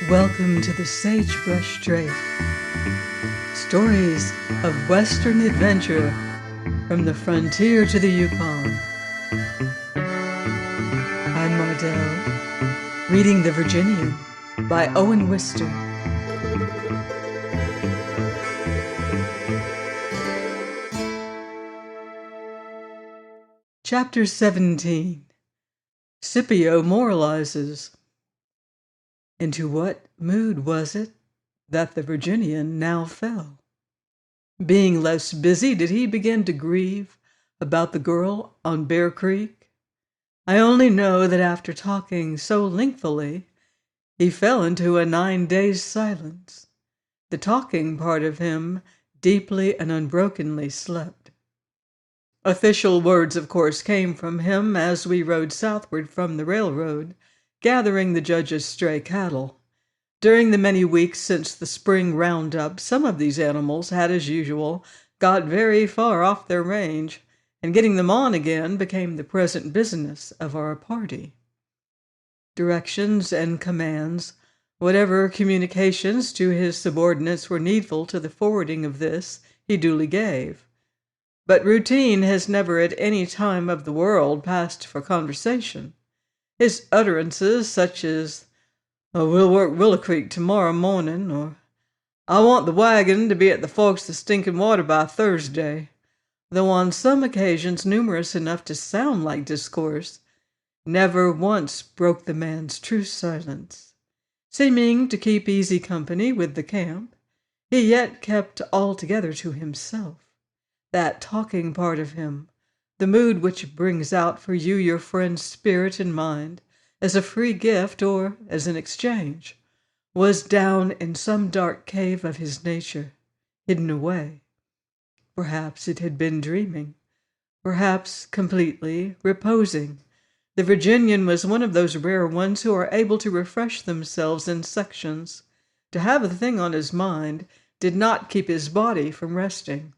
Welcome to the Sagebrush Trail. Stories of Western adventure from the frontier to the Yukon. I'm Mardell, reading The Virginian by Owen Wister. Chapter 17. Scipio moralizes. Into what mood was it that the Virginian now fell? Being less busy, did he begin to grieve about the girl on Bear Creek? I only know that after talking so lengthily, he fell into a 9 days' silence. The talking part of him deeply and unbrokenly slept. Official words, of course, came from him as we rode southward from the railroad, gathering the judge's stray cattle. During the many weeks since the spring roundup, some of these animals had, as usual, got very far off their range, and getting them on again became the present business of our party. Directions and commands, whatever communications to his subordinates were needful to the forwarding of this, he duly gave. But routine has never at any time of the world passed for conversation. His utterances, such as, "We'll work Willow Creek tomorrow morning," or "I want the wagon to be at the Forks of Stinking Water by Thursday," though on some occasions numerous enough to sound like discourse, never once broke the man's true silence. Seeming to keep easy company with the camp, he yet kept altogether to himself. That talking part of him, the mood which brings out for you your friend's spirit and mind, as a free gift or as an exchange, was down in some dark cave of his nature, hidden away. Perhaps it had been dreaming, perhaps completely reposing. The Virginian was one of those rare ones who are able to refresh themselves in sections. To have a thing on his mind did not keep his body from resting.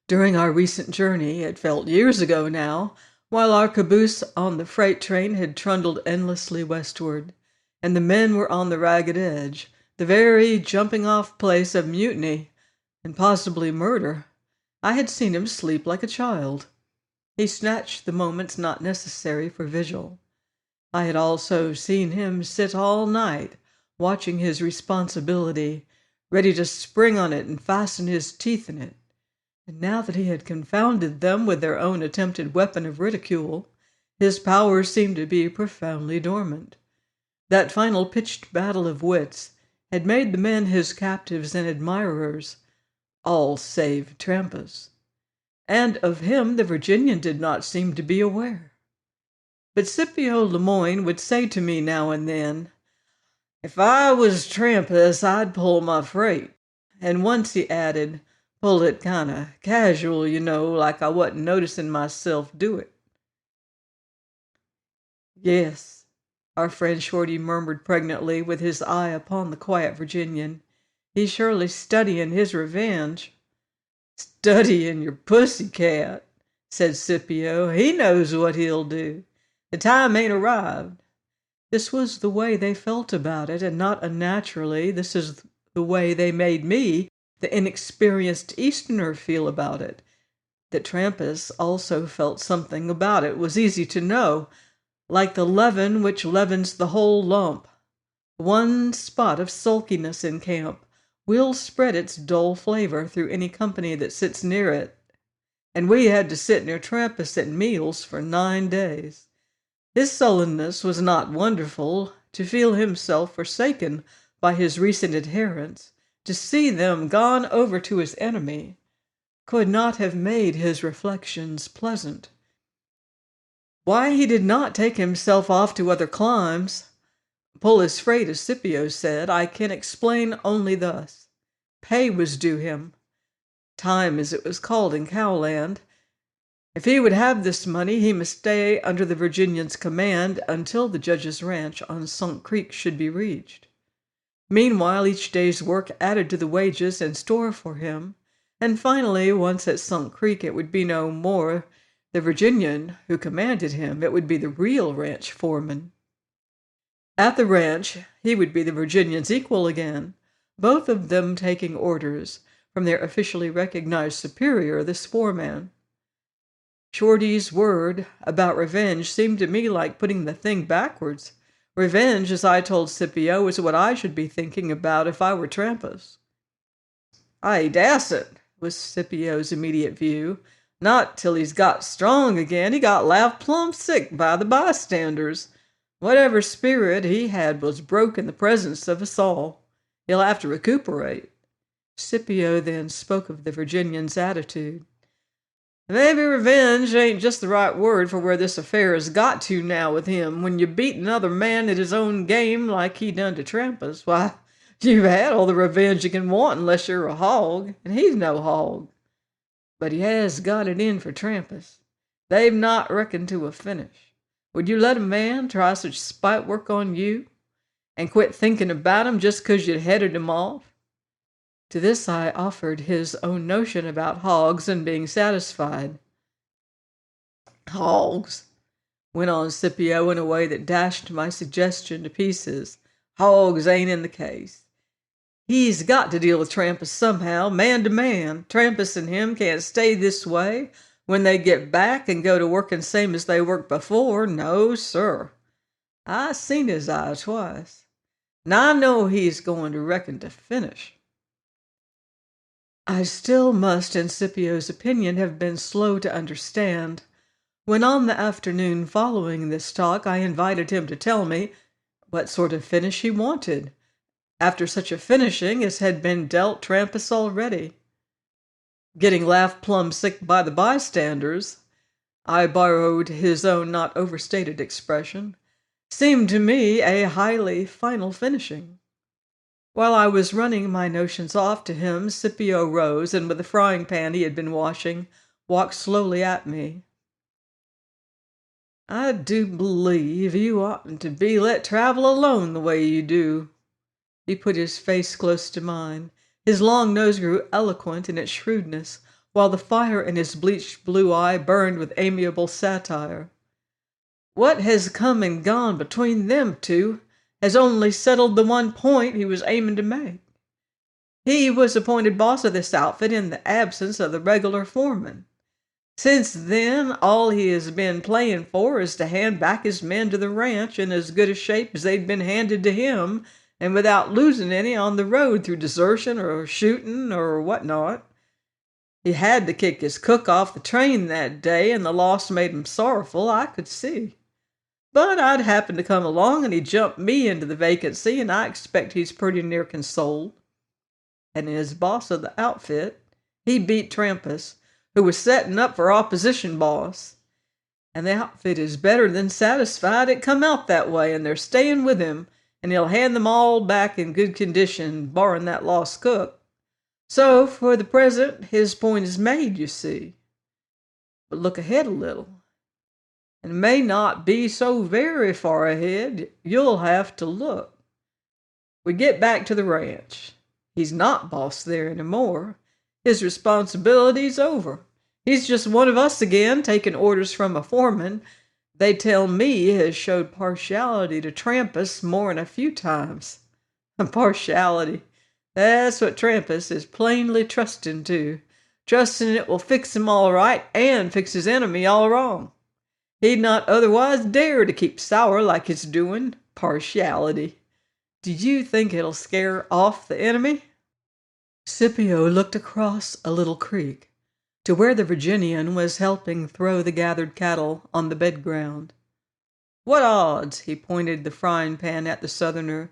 During our recent journey, it felt years ago now, while our caboose on the freight train had trundled endlessly westward, and the men were on the ragged edge, the very jumping-off place of mutiny and possibly murder, I had seen him sleep like a child. He snatched the moments not necessary for vigil. I had also seen him sit all night, watching his responsibility, ready to spring on it and fasten his teeth in it. And now that he had confounded them with their own attempted weapon of ridicule, his powers seemed to be profoundly dormant. That final pitched battle of wits had made the men his captives and admirers, all save Trampas. And of him the Virginian did not seem to be aware. But Scipio Lemoyne would say to me now and then, "If I was Trampas, I'd pull my freight." And once he added, "Pull it kinda casual, like I wasn't noticing myself do it." "Yes," our friend Shorty murmured pregnantly with his eye upon the quiet Virginian. "He's surely studying his revenge." "Studying your pussycat," said Scipio. "He knows what he'll do. The time ain't arrived." This was the way they felt about it, and not unnaturally this is the way they made me, the inexperienced Easterner, feel about it. That Trampas also felt something about it was easy to know, like the leaven which leavens the whole lump. One spot of sulkiness in camp will spread its dull flavor through any company that sits near it, and we had to sit near Trampas at meals for 9 days. His sullenness was not wonderful. To feel himself forsaken by his recent adherents, to see them gone over to his enemy, could not have made his reflections pleasant. Why he did not take himself off to other climes, pull his freight, as Scipio said, I can explain only thus. Pay was due him. Time, as it was called in Cowland. If he would have this money, he must stay under the Virginian's command until the judge's ranch on Sunk Creek should be reached. Meanwhile, each day's work added to the wages in store for him, and finally, once at Sunk Creek, it would be no more the Virginian who commanded him. It would be the real ranch foreman. At the ranch, he would be the Virginian's equal again, both of them taking orders from their officially recognized superior, this foreman. Shorty's word about revenge seemed to me like putting the thing backwards. Revenge, as I told Scipio, is what I should be thinking about if I were Trampas. "I dasn't," was Scipio's immediate view. "Not till he's got strong again. He got laughed plumb sick by the bystanders. Whatever spirit he had was broke in the presence of us all. He'll have to recuperate." Scipio then spoke of the Virginian's attitude. "Maybe revenge ain't just the right word for where this affair has got to now with him. When you beat another man at his own game like he done to Trampas, why, you've had all the revenge you can want unless you're a hog, and he's no hog. But he has got it in for Trampas. They've not reckoned to a finish. Would you let a man try such spite work on you, and quit thinking about him just 'cause you'd headed him off?" To this I offered his own notion about hogs and being satisfied. "Hogs," went on Scipio in a way that dashed my suggestion to pieces. "Hogs ain't in the case. He's got to deal with Trampas somehow, man to man. Trampas and him can't stay this way when they get back and go to working same as they worked before. No, sir. I seen his eye twice. And I know he's going to reckon to finish." I still must, in Scipio's opinion, have been slow to understand. When on the afternoon following this talk I invited him to tell me what sort of finish he wanted, after such a finishing as had been dealt Trampas already. Getting laughed plumb sick by the bystanders, I borrowed his own not overstated expression, seemed to me a highly final finishing. While I was running my notions off to him, Scipio rose, and with the frying pan he had been washing, walked slowly at me. "I do believe you oughtn't to be let travel alone the way you do." He put his face close to mine. His long nose grew eloquent in its shrewdness, while the fire in his bleached blue eye burned with amiable satire. "What has come and gone between them two has only settled the one point he was aiming to make. He was appointed boss of this outfit in the absence of the regular foreman. Since then, all he has been playing for is to hand back his men to the ranch in as good a shape as they'd been handed to him, and without losing any on the road through desertion or shooting or whatnot. He had to kick his cook off the train that day, and the loss made him sorrowful, I could see. But I'd happened to come along, and he jumped me into the vacancy, and I expect he's pretty near consoled. And as boss of the outfit, he beat Trampas, who was setting up for opposition boss. And the outfit is better than satisfied it come out that way, and they're staying with him, and he'll hand them all back in good condition, barring that lost cook. So, for the present, his point is made, you see. But look ahead a little. And may not be so very far ahead. You'll have to look. We get back to the ranch. He's not boss there anymore. His responsibility's over. He's just one of us again, taking orders from a foreman they tell me has showed partiality to Trampas more'n a few times. Partiality. That's what Trampas is plainly trusting to. Trusting it will fix him all right and fix his enemy all wrong. He'd not otherwise dare to keep sour like it's doing. Partiality. Do you think it'll scare off the enemy?" Scipio looked across a little creek to where the Virginian was helping throw the gathered cattle on the bed ground. "What odds," he pointed the frying pan at the Southerner,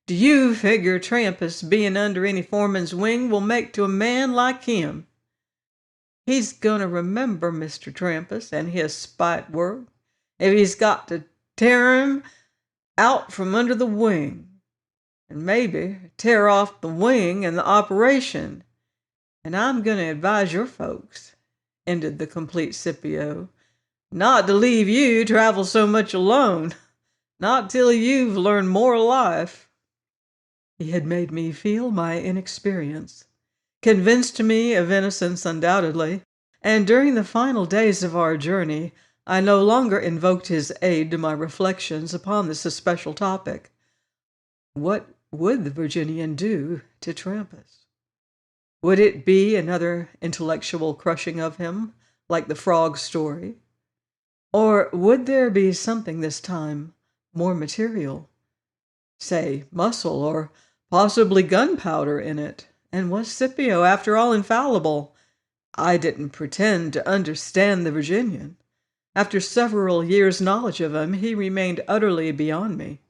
"do you figure Trampas being under any foreman's wing will make to a man like him? He's gonna remember Mr. Trampas and his spite work if he's got to tear him out from under the wing, and maybe tear off the wing and the operation. And I'm gonna advise your folks," ended the complete Scipio, "not to leave you travel so much alone, not till you've learned more life." He had made me feel my inexperience, convinced me of innocence undoubtedly, and during the final days of our journey I no longer invoked his aid to my reflections upon this especial topic. What would the Virginian do to Trampas? Would it be another intellectual crushing of him, like the frog story? Or would there be something this time more material? Say, muscle or possibly gunpowder in it? And was Scipio, after all, infallible? I didn't pretend to understand the Virginian. After several years' knowledge of him, he remained utterly beyond me.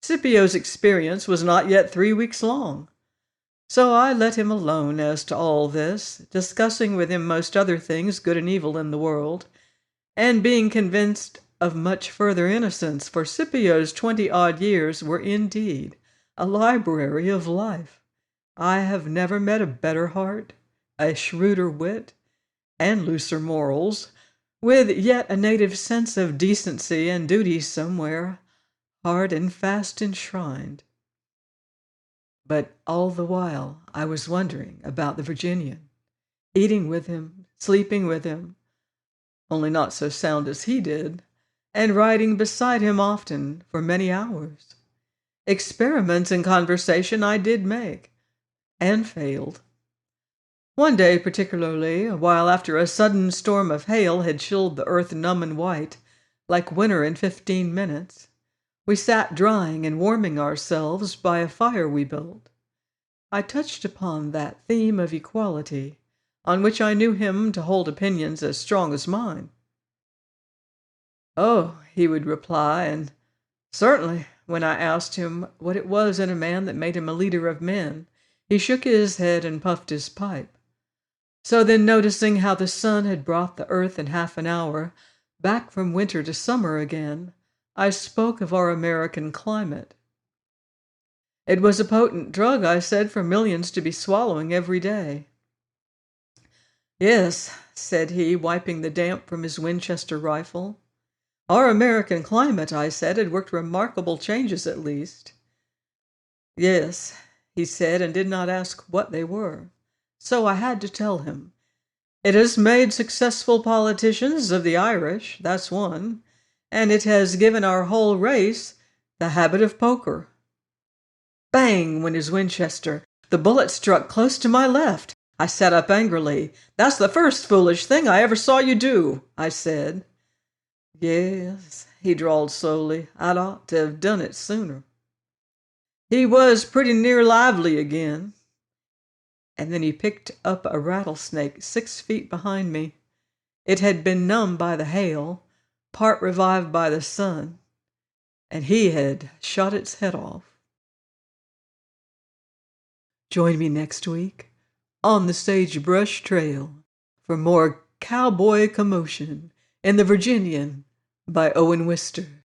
Scipio's experience was not yet 3 weeks long. So I let him alone as to all this, discussing with him most other things, good and evil in the world, and being convinced of much further innocence, for Scipio's 20-odd years were indeed a library of life. I have never met a better heart, a shrewder wit, and looser morals, with yet a native sense of decency and duty somewhere hard and fast enshrined. But all the while I was wondering about the Virginian, eating with him, sleeping with him, only not so sound as he did, and riding beside him often for many hours. Experiments in conversation I did make, and failed. One day particularly, while after a sudden storm of hail had chilled the earth numb and white, like winter in 15 minutes, we sat drying and warming ourselves by a fire we built. I touched upon that theme of equality, on which I knew him to hold opinions as strong as mine. "Oh," he would reply, and certainly, when I asked him what it was in a man that made him a leader of men, he shook his head and puffed his pipe. So then, noticing how the sun had brought the earth in half an hour back from winter to summer again, I spoke of our American climate. It was a potent drug, I said, for millions to be swallowing every day. "Yes," said he, wiping the damp from his Winchester rifle. "Our American climate," I said, "had worked remarkable changes at least." "Yes," he said, and did not ask what they were. So I had to tell him. "It has made successful politicians of the Irish, that's one, and it has given our whole race the habit of poker." Bang went his Winchester. The bullet struck close to my left. I sat up angrily. "That's the first foolish thing I ever saw you do," I said. "Yes," he drawled slowly, "I'd ought to have done it sooner." He was pretty near lively again. And then he picked up a rattlesnake 6 feet behind me. It had been numbed by the hail, part revived by the sun, and he had shot its head off. Join me next week on the Sagebrush Trail for more cowboy commotion in the Virginian by Owen Wister.